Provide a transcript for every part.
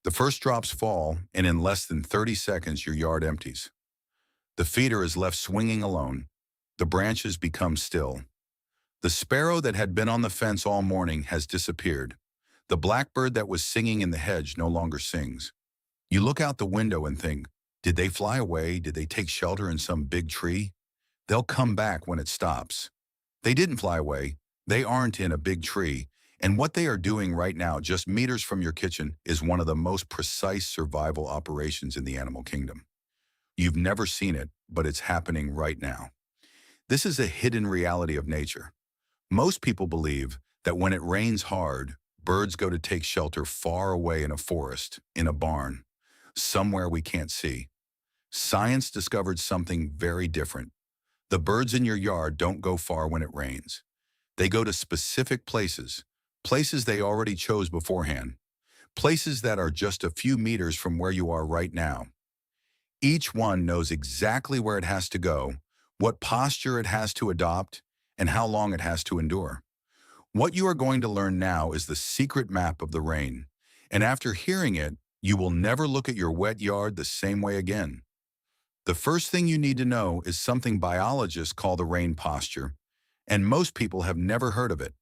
The first drops fall, and in less than 30 seconds, your yard empties. The feeder is left swinging alone. The branches become still. The sparrow that had been on the fence all morning has disappeared. The blackbird that was singing in the hedge no longer sings. You look out the window and think, did they fly away? Did they take shelter in some big tree? They'll come back when it stops. They didn't fly away. They aren't in a big tree. And what they are doing right now, just meters from your kitchen, is one of the most precise survival operations in the animal kingdom. You've never seen it, but it's happening right now. This is a hidden reality of nature. Most people believe that when it rains hard, birds go to take shelter far away in a forest, in a barn, somewhere we can't see. Science discovered something very different. The birds in your yard don't go far when it rains. They go to specific places, places they already chose beforehand, places that are just a few meters from where you are right now. Each one knows exactly where it has to go, what posture it has to adopt, and how long it has to endure. What you are going to learn now is the secret map of the rain, and after hearing it, you will never look at your wet yard the same way again. The first thing you need to know is something biologists call the rain posture, and most people have never heard of it.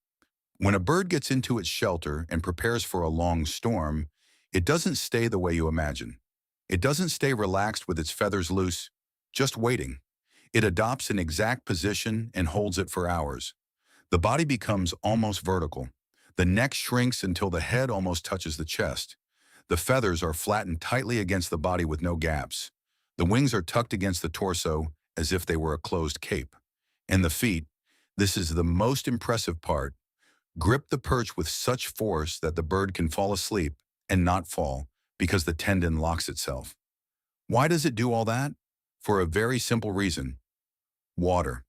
When a bird gets into its shelter and prepares for a long storm, it doesn't stay the way you imagine. It doesn't stay relaxed with its feathers loose, just waiting. It adopts an exact position and holds it for hours. The body becomes almost vertical. The neck shrinks until the head almost touches the chest. The feathers are flattened tightly against the body with no gaps. The wings are tucked against the torso as if they were a closed cape. And the feet, this is the most impressive part, grip the perch with such force that the bird can fall asleep and not fall because the tendon locks itself. Why does it do all that? For a very simple reason: water.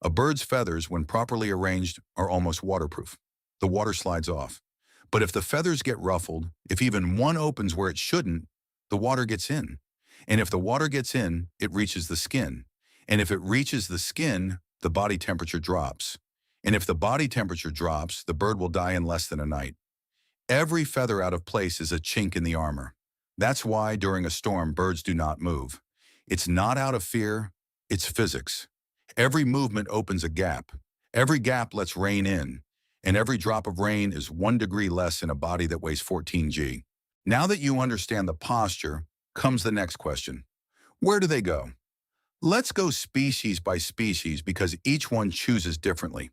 A bird's feathers, when properly arranged, are almost waterproof. The water slides off. But if the feathers get ruffled, if even one opens where it shouldn't, the water gets in. And if the water gets in, it reaches the skin. And if it reaches the skin, the body temperature drops. And if the body temperature drops, the bird will die in less than a night. Every feather out of place is a chink in the armor. That's why during a storm, birds do not move. It's not out of fear, it's physics. Every movement opens a gap. Every gap lets rain in. And every drop of rain is 1 degree less in a body that weighs 14 g. Now that you understand the posture, comes the next question. Where do they go? Let's go species by species because each one chooses differently.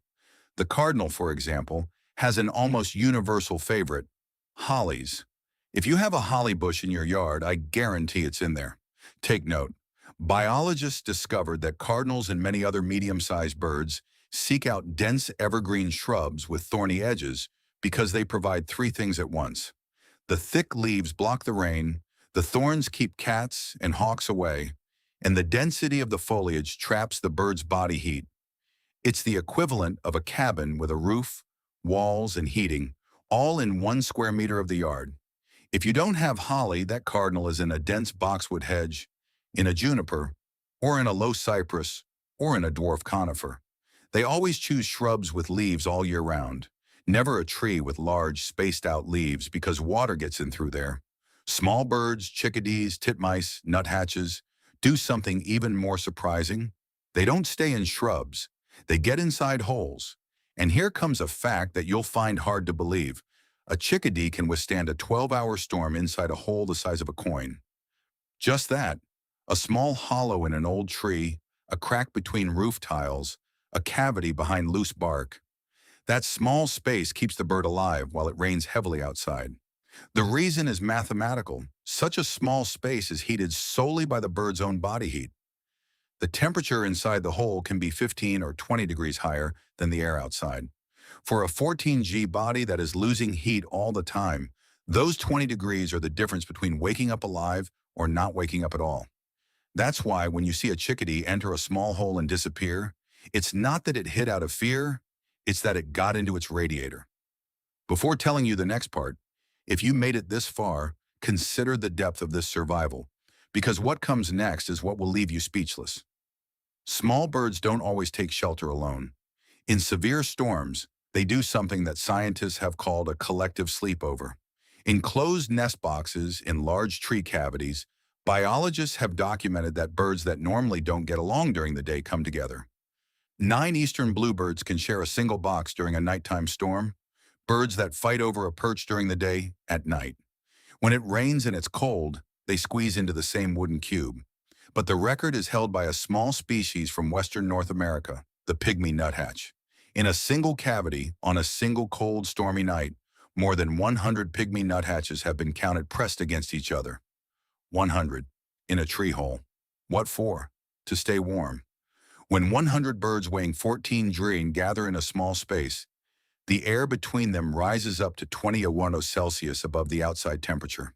The cardinal, for example, has an almost universal favorite: hollies. If you have a holly bush in your yard, I guarantee it's in there. Take note. Biologists discovered that cardinals and many other medium-sized birds seek out dense evergreen shrubs with thorny edges because they provide 3 things at once. The thick leaves block the rain, the thorns keep cats and hawks away, and the density of the foliage traps the bird's body heat. It's the equivalent of a cabin with a roof, walls, and heating, all in 1 square meter of the yard. If you don't have holly, that cardinal is in a dense boxwood hedge, in a juniper, or in a low cypress, or in a dwarf conifer. They always choose shrubs with leaves all year round, never a tree with large, spaced-out leaves because water gets in through there. Small birds, chickadees, titmice, nuthatches do something even more surprising. They don't stay in shrubs. They get inside holes. And here comes a fact that you'll find hard to believe. A chickadee can withstand a 12-hour storm inside a hole the size of a coin. Just that. A small hollow in an old tree, a crack between roof tiles, a cavity behind loose bark. That small space keeps the bird alive while it rains heavily outside. The reason is mathematical. Such a small space is heated solely by the bird's own body heat. The temperature inside the hole can be 15 or 20 degrees higher than the air outside. For a 14 g body that is losing heat all the time, those 20 degrees are the difference between waking up alive or not waking up at all. That's why when you see a chickadee enter a small hole and disappear, it's not that it hid out of fear, it's that it got into its radiator. Before telling you the next part, if you made it this far, consider the depth of this survival, because what comes next is what will leave you speechless. Small birds don't always take shelter alone. In severe storms, they do something that scientists have called a collective sleepover. In closed nest boxes in large tree cavities, biologists have documented that birds that normally don't get along during the day come together. 9 eastern bluebirds can share a single box during a nighttime storm, birds that fight over a perch during the day at night. When it rains and it's cold, they squeeze into the same wooden cube. But the record is held by a small species from western North America, the pygmy nuthatch. In a single cavity, on a single cold, stormy night, more than 100 pygmy nuthatches have been counted pressed against each other. 100. In a tree hole. What for? To stay warm. When 100 birds weighing 14 dreen gather in a small space, the air between them rises up to 21 Celsius above the outside temperature.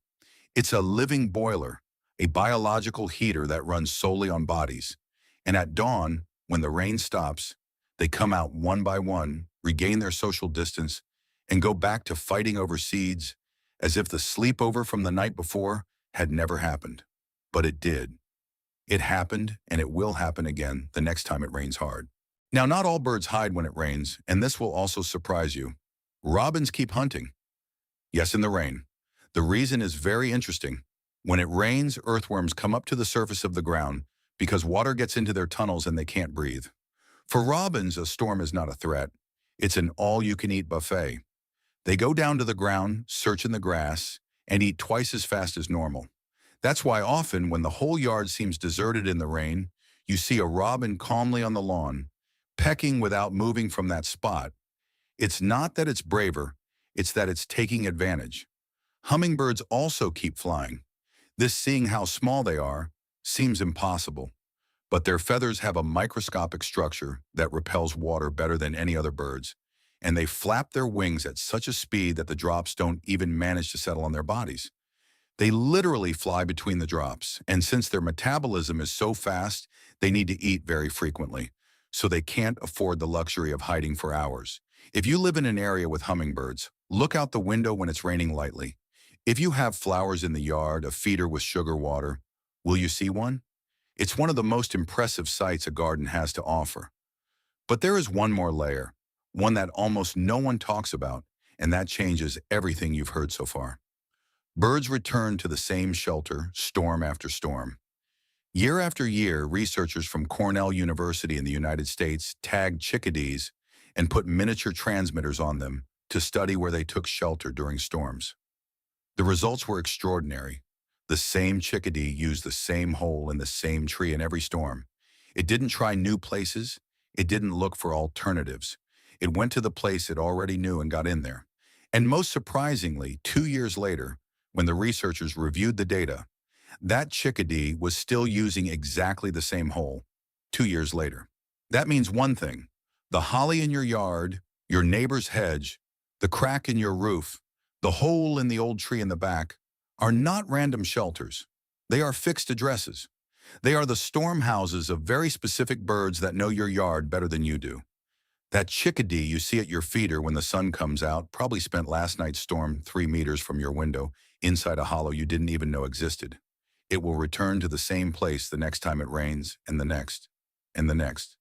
It's a living boiler, a biological heater that runs solely on bodies. And at dawn, when the rain stops, they come out one by one, regain their social distance, and go back to fighting over seeds as if the sleepover from the night before had never happened. But it did. It happened, and it will happen again the next time it rains hard. Now, not all birds hide when it rains, and this will also surprise you. Robins keep hunting. Yes, in the rain. The reason is very interesting. When it rains, earthworms come up to the surface of the ground because water gets into their tunnels and they can't breathe. For robins, a storm is not a threat. It's an all-you-can-eat buffet. They go down to the ground, search in the grass, and eat twice as fast as normal. That's why often, when the whole yard seems deserted in the rain, you see a robin calmly on the lawn, pecking without moving from that spot. It's not that it's braver, it's that it's taking advantage. Hummingbirds also keep flying. This, seeing how small they are, seems impossible. But their feathers have a microscopic structure that repels water better than any other birds, and they flap their wings at such a speed that the drops don't even manage to settle on their bodies. They literally fly between the drops, and since their metabolism is so fast, they need to eat very frequently, so they can't afford the luxury of hiding for hours. If you live in an area with hummingbirds, look out the window when it's raining lightly. If you have flowers in the yard, a feeder with sugar water, will you see one? It's one of the most impressive sights a garden has to offer. But there is one more layer, one that almost no one talks about, and that changes everything you've heard so far. Birds return to the same shelter, storm after storm. Year after year, researchers from Cornell University in the United States tagged chickadees and put miniature transmitters on them to study where they took shelter during storms. The results were extraordinary. The same chickadee used the same hole in the same tree in every storm. It didn't try new places. It didn't look for alternatives. It went to the place it already knew and got in there. And most surprisingly, 2 years later, when the researchers reviewed the data, that chickadee was still using exactly the same hole 2 years later. That means one thing: the holly in your yard, your neighbor's hedge, the crack in your roof, the hole in the old tree in the back are not random shelters. They are fixed addresses. They are the storm houses of very specific birds that know your yard better than you do. That chickadee you see at your feeder when the sun comes out probably spent last night's storm 3 meters from your window inside a hollow you didn't even know existed. It will return to the same place the next time it rains, and the next, and the next.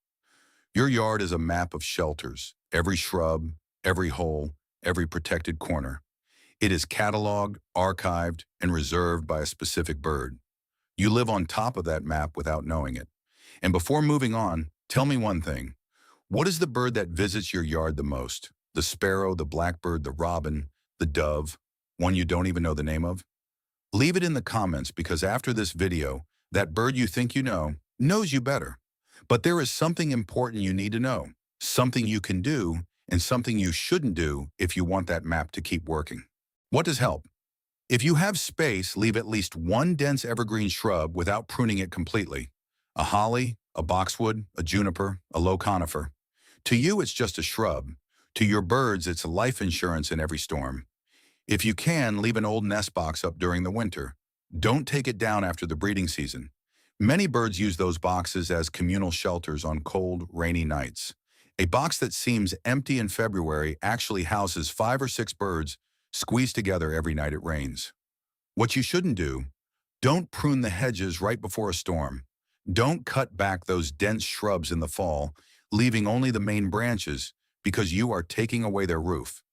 Your yard is a map of shelters, every shrub, every hole, every protected corner. It is cataloged, archived, and reserved by a specific bird. You live on top of that map without knowing it. And before moving on, tell me one thing. What is the bird that visits your yard the most? The sparrow, the blackbird, the robin, the dove, one you don't even know the name of? Leave it in the comments, because after this video, that bird you think you know knows you better. But there is something important you need to know, something you can do, and something you shouldn't do if you want that map to keep working. What does help? If you have space, leave at least one dense evergreen shrub without pruning it completely. A holly, a boxwood, a juniper, a low conifer. To you, it's just a shrub. To your birds, it's life insurance in every storm. If you can, leave an old nest box up during the winter. Don't take it down after the breeding season. Many birds use those boxes as communal shelters on cold, rainy nights. A box that seems empty in February actually houses 5 or 6 birds squeezed together every night it rains. What you shouldn't do: don't prune the hedges right before a storm. Don't cut back those dense shrubs in the fall, leaving only the main branches because you are taking away their roof.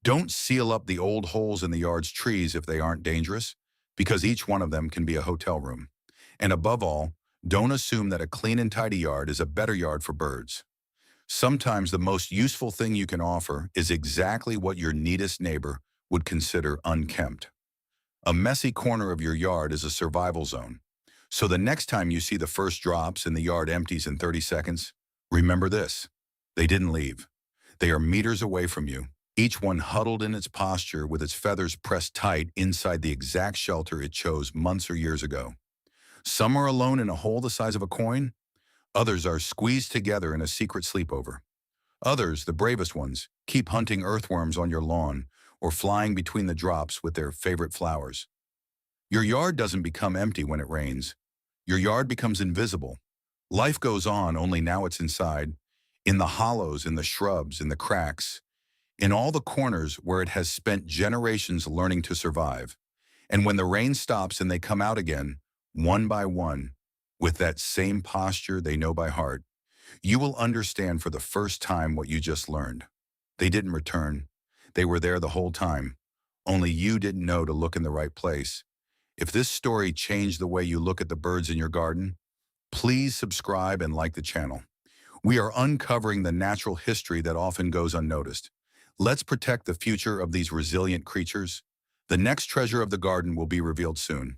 Don't seal up the old holes in the yard's trees if they aren't dangerous, because each one of them can be a hotel room. And above all, don't assume that a clean and tidy yard is a better yard for birds. Sometimes the most useful thing you can offer is exactly what your neatest neighbor would consider unkempt. A messy corner of your yard is a survival zone. So the next time you see the first drops and the yard empties in 30 seconds, remember this. They didn't leave. They are meters away from you, each one huddled in its posture with its feathers pressed tight inside the exact shelter it chose months or years ago. Some are alone in a hole the size of a coin. Others are squeezed together in a secret sleepover. Others, the bravest ones, keep hunting earthworms on your lawn or flying between the drops with their favorite flowers. Your yard doesn't become empty when it rains. Your yard becomes invisible. Life goes on, only now it's inside, in the hollows, in the shrubs, in the cracks, in all the corners where it has spent generations learning to survive. And when the rain stops and they come out again, one by one, with that same posture they know by heart, you will understand for the first time what you just learned. They didn't return. They were there the whole time. Only you didn't know to look in the right place. If this story changed the way you look at the birds in your garden, please subscribe and like the channel. We are uncovering the natural history that often goes unnoticed. Let's protect the future of these resilient creatures. The next treasure of the garden will be revealed soon.